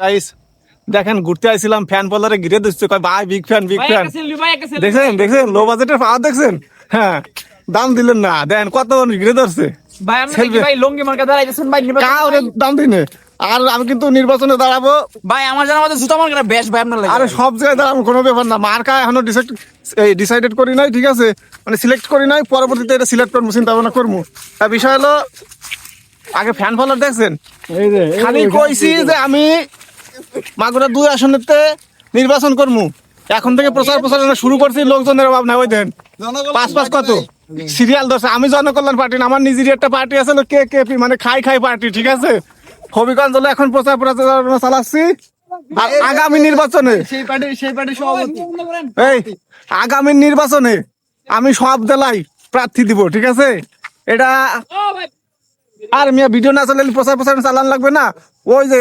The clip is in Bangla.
গাইস দেখেন ঘুরতে আইছিলাম ফ্যান ফলোয়ারে ঘিরে দিচ্ছে কয় ভাই বিগ ফ্যান দেখছেন লো বাজেটের পাওয়ার দেখছেন হ্যাঁ দাম দিলেন না দেন কত ঘিরে ধরছে ভাই আপনি কি ভাই লঙ্গি মার্কা দাঁড়াইছেন ভাই কাউরে দাম দিনে আর আমি কিন্তু নির্বাচনে দাঁড়াবো ভাই আমার জানা মতে জুতা মার্কা বেশ ভাই আপনার লাগে আরে সব জায়গায় দাঁড়াবো কোনো ব্যাপার না মার্কা এখনো ডিসাইডেড করি নাই ঠিক আছে মানে সিলেক্ট করি নাই পরবর্তীতে এটা সিলেক্ট করবো চিন্তা ভাবনা করবো তার বিষয় হলো আগে ফ্যান ফলোয়ার দেখছেন খালি কইছি যে আমি মাগুরা 2 আসনেতে নির্বাচন করবো এখন থেকে প্রচার প্রচারণা শুরু করছি লোকজনের অভাব না ওই দেন পাঁচ কত সিরিয়াল ধরছে আমি জনকল্যাণ পার্টি না আমার নিজেরই একটা পার্টি আছে কে কে মানে খাই পার্টি ঠিক আছে হবিগঞ্জ হলো এখন প্রচার প্রচারণা চালাচ্ছি আর আগামী নির্বাচনে সেই পার্টি সভাপতি এই আগামী নির্বাচনে আমি সব জেলায় প্রার্থী দিব ঠিক আছে এটা আর মিয়া ভিডিও না চালালে প্রচার প্রচারণা চালান লাগবে না ওই যে